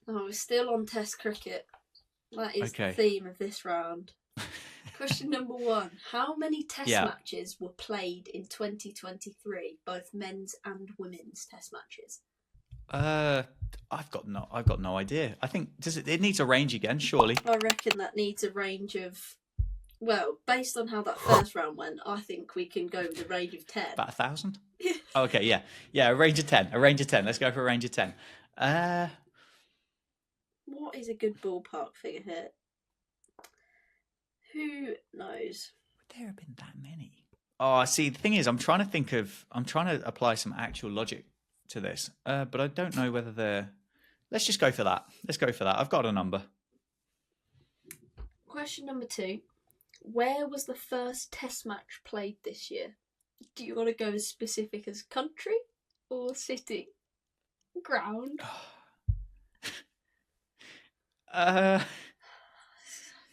Oh, we're still on Test cricket. That is the Okay. theme of this round. Question number 1. How many Test Yeah. matches were played in 2023, both men's and women's Test matches? I've got no idea. I think it needs a range again, surely. I reckon that needs a range of. Well, based on how that first round went, I think we can go with a range of 10. About 1,000? Okay, yeah, a range of 10. A range of 10. Let's go for a range of 10. What is a good ballpark figure here? Who knows? Would there have been that many? Oh, see, the thing is, I'm trying to apply some actual logic to this, but I don't know whether they're. Let's just go for that. Let's go for that. I've got a number. Question number 2. Where was the first Test match played this year? Do you want to go as specific as country or city? Ground? I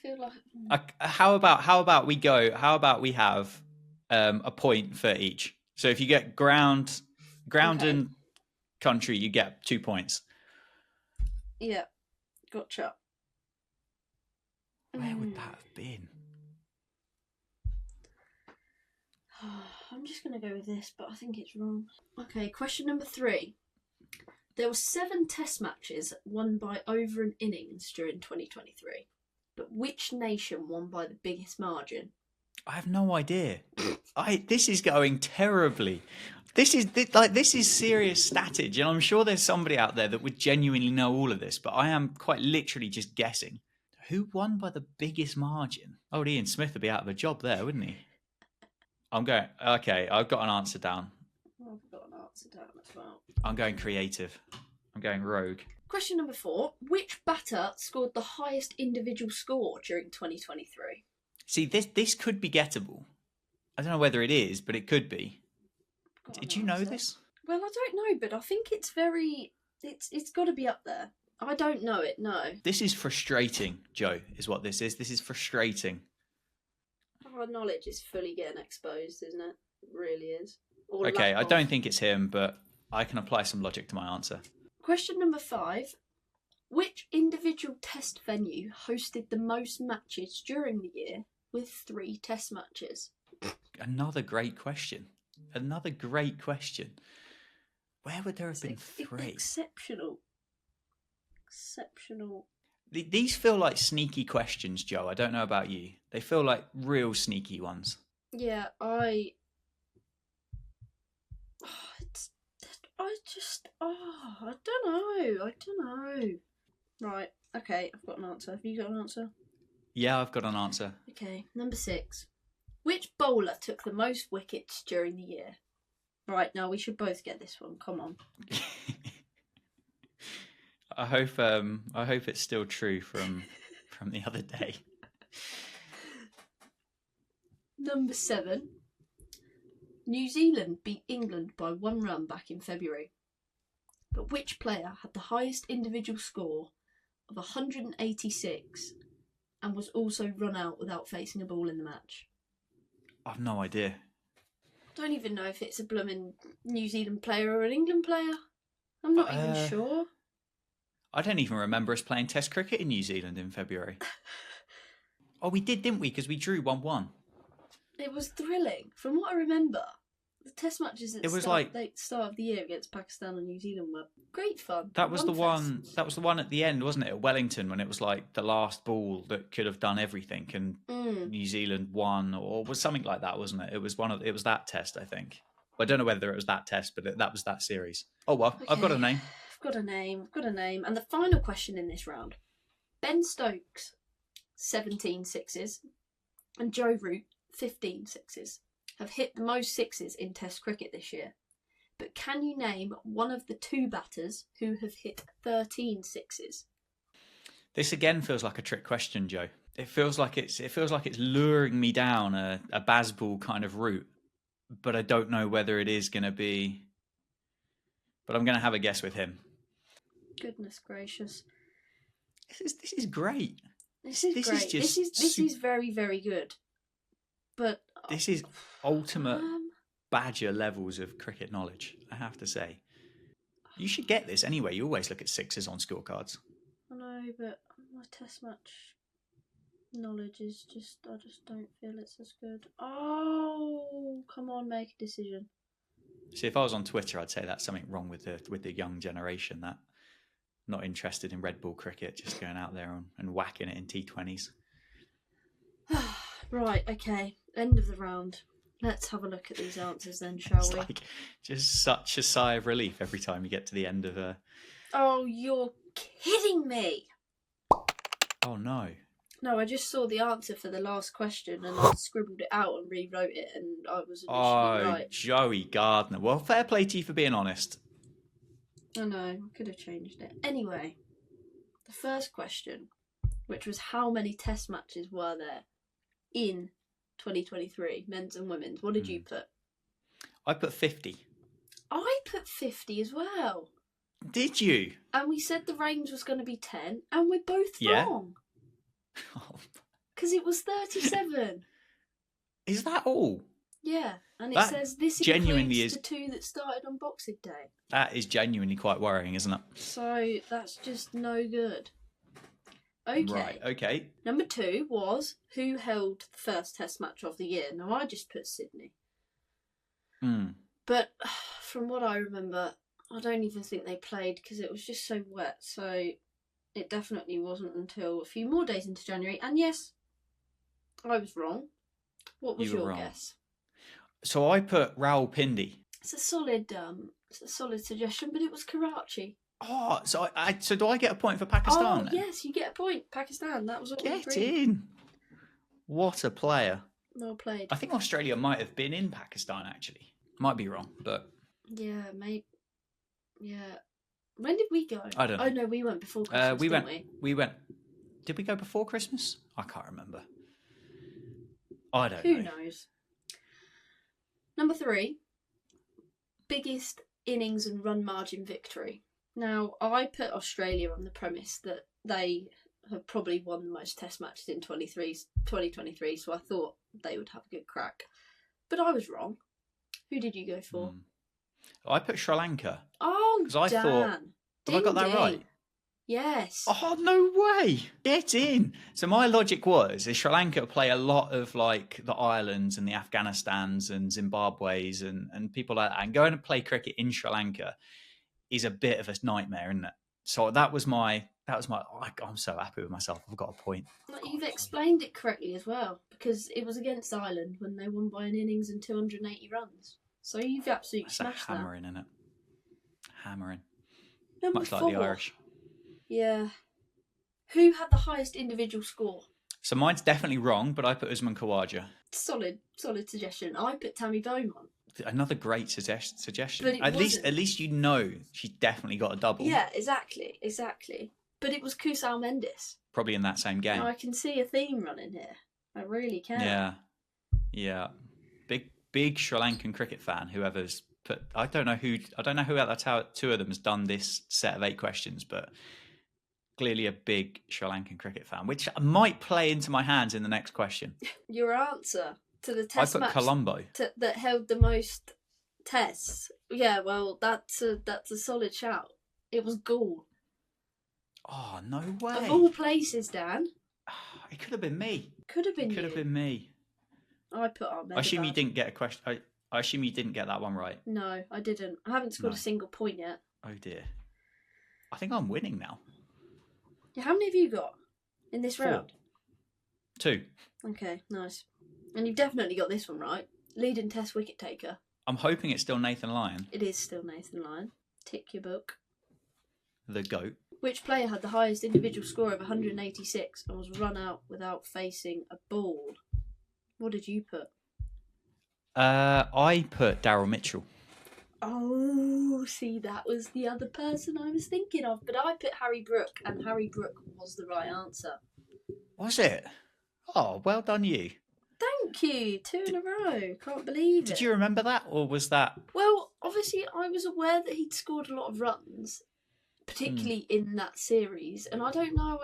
feel like. How about we go? How about we have a point for each? So if you get ground Okay. and country, you get 2 points. Yeah, gotcha. Where would that have been? I'm just going to go with this, but I think it's wrong. Okay, question number 3. There were 7 Test matches won by over an innings during 2023. But which nation won by the biggest margin? I have no idea. This is going terribly. This is serious statage, and I'm sure there's somebody out there that would genuinely know all of this, but I am quite literally just guessing. Who won by the biggest margin? Oh, Ian Smith would be out of a job there, wouldn't he? Okay, I've got an answer down. I've got an answer down as well. I'm going creative. I'm going rogue. Question number 4. Which batter scored the highest individual score during 2023? See, this could be gettable. I don't know whether it is, but it could be. Did you know this? Well, I don't know, but I think it's got to be up there. I don't know it, no. This is frustrating, Joe, is what this is. This is frustrating. Our knowledge is fully getting exposed, isn't it? It really is. Okay, I don't think it's him, but I can apply some logic to my answer. Question number 5. Which individual Test venue hosted the most matches during the year with 3 Test matches? Another great question. Where would there have been 3? Exceptional. These feel like sneaky questions, Joe. I don't know about you. They feel like real sneaky ones. Yeah, I don't know. Right, okay, I've got an answer. Have you got an answer? Yeah, I've got an answer. Okay, number 6. Which bowler took the most wickets during the year? Right, now we should both get this one. Come on. I hope it's still true from the other day. Number 7. New Zealand beat England by 1 run back in February. But which player had the highest individual score of 186 and was also run out without facing a ball in the match? I've no idea. I don't even know if it's a blooming New Zealand player or an England player. I'm not even sure. I don't even remember us playing Test cricket in New Zealand in February. Oh, we did, didn't we? Because we drew 1-1. It was thrilling. From what I remember, the Test matches at the start of the year against Pakistan and New Zealand were great fun. That was the one at the end, wasn't it? At Wellington, when it was like the last ball that could have done everything, and New Zealand won, or was something like that, wasn't it? It was that Test, I think. I don't know whether it was that Test, but that was that series. Oh well, okay. I've got a name. I've got a name. And the final question in this round: Ben Stokes, 17 sixes, and Joe Root, 15 sixes, have hit the most sixes in Test cricket this year. But can you name one of the 2 batters who have hit 13 sixes? This again feels like a trick question, Joe. It feels like it's luring me down a Bazball kind of route, but I don't know whether it is going to be. But I'm going to have a guess with him. Goodness gracious! This is great. This is great. This is very, very good. But this is ultimate Badger levels of cricket knowledge, I have to say. You should get this anyway. You always look at sixes on scorecards. know, but my test match knowledge is I just don't feel it's as good. Oh, come on, make a decision. See, if I was on Twitter, I'd say that's something wrong with the young generation that not interested in red ball cricket, just going out there and whacking it in T20s. Right, okay. End of the round. Let's have a look at these answers then, shall It's we? like just such a sigh of relief every time you get to the end of a... Oh, you're kidding me! Oh, no. No, I just saw the answer for the last question and I scribbled it out and rewrote it and I was initially right. Joey Gardner. Well, fair play to you for being honest. I know, I could have changed it. Anyway, the first question, which was how many test matches were there in 2023, men's and women's? What did you put? I put 50. I put 50 as well. Did you? And we said the range was going to be 10 and we're both Yeah. wrong. Because it was 37. Is that all? Yeah, and it That says this genuinely includes is- the two that started on Boxing Day. That is genuinely quite worrying, isn't it? So that's just no good. Okay. Right, okay. Number 2 was who held the first test match of the year. Now I just put Sydney. But from what I remember, I don't even think they played because it was just so wet. So it definitely wasn't until a few more days into January. And yes, I was wrong. What was You were your wrong. guess? So I put Rawalpindi. It's a solid suggestion, but it was Karachi. Oh, so so do I get a point for Pakistan? Oh, then? yes, you get a point. Pakistan, that was what we Get agreed. in. What a player. Well played. I think Australia might have been in Pakistan, actually. Might be wrong, but... Yeah, mate. Yeah. When did we go? I don't know. Oh, no, we went before Christmas, we didn't went. we? We went. Did we go before Christmas? I can't remember. I don't Who know. knows? Number 3. Biggest innings and run margin victory. Now, I put Australia on the premise that they have probably won the most test matches in 2023, so I thought they would have a good crack. But I was wrong. Who did you go for? I put Sri Lanka. Oh, 'Cause I thought- Dan. Have I got that Ding, right? ding. Yes. Oh, no way. Get in. So my logic was is Sri Lanka play a lot of like the islands and the Afghanistans and Zimbabwe's and people like that. And going to play cricket in Sri Lanka is a bit of a nightmare, isn't it? So that was my I'm so happy with myself. I've got a point. Like, you've explained it correctly as well, because it was against Ireland when they won by an innings and 280 runs. So you've absolutely That's a smashed that. hammering, isn't it? Hammering. Number Much 4. like the Irish. Yeah. Who had the highest individual score? So mine's definitely wrong, but I put Usman Khawaja. Solid suggestion. I put Tammy Beaumont. Another great suggestion. But it At wasn't. least you know she's definitely got a double. Yeah, exactly. But it was Kusal Mendes. Probably in that same game. Now I can see a theme running here. I really can. Yeah. Big Sri Lankan cricket fan. Whoever's put, I don't know who out of two of them has done this set of 8 questions, but clearly a big Sri Lankan cricket fan, which might play into my hands in the next question. Your answer to the I test put match Colombo. that held the most tests. Yeah, well, that's a solid shout. It was Gaul. Oh, no way. Of all places, Dan. It could have been me. Could have been It could you. have been me. I put Ahmed. I assume you didn't get a question. I assume you didn't get that one right. No, I didn't. I haven't scored No. a single point yet. Oh dear. I think I'm winning now. Yeah, how many have you got in this 4. round? 2. Okay, nice. And you've definitely got this one right. Leading test wicket taker. I'm hoping it's still Nathan Lyon, It is still Nathan Lyon. Tick your book. the GOAT. Which player had the highest individual score of 186 and was run out without facing a ball? What did you put? I put Daryl Mitchell. Oh, see, that was the other person I was thinking of, but I put Harry Brook, and Harry Brook was the right answer. Was it? Oh, well done you. Thank you, 2 in a row. Can't believe it. Did you remember that, or was that... Well, obviously, I was aware that he'd scored a lot of runs, particularly in that series, and I don't know.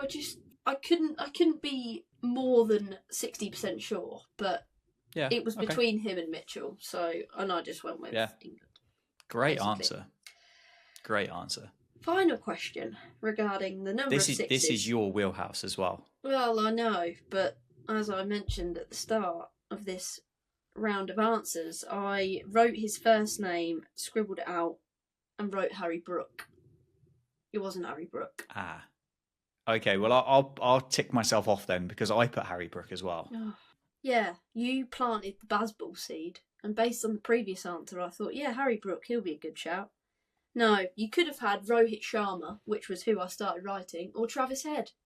I couldn't be more than 60% sure, but Yeah, it was okay. between him and Mitchell. And I just went with Yeah. England. Great basically. answer. Great answer. Final question regarding the number of sixes. This is your wheelhouse as well. Well, I know, but as I mentioned at the start of this round of answers, I wrote his first name, scribbled it out, and wrote Harry Brook. It wasn't Harry Brook. Ah. Okay, well, I'll tick myself off then because I put Harry Brook as well. Yeah, you planted the Bazball seed, and based on the previous answer, I thought, yeah, Harry Brook, he'll be a good shout. No, you could have had Rohit Sharma, which was who I started writing, or Travis Head.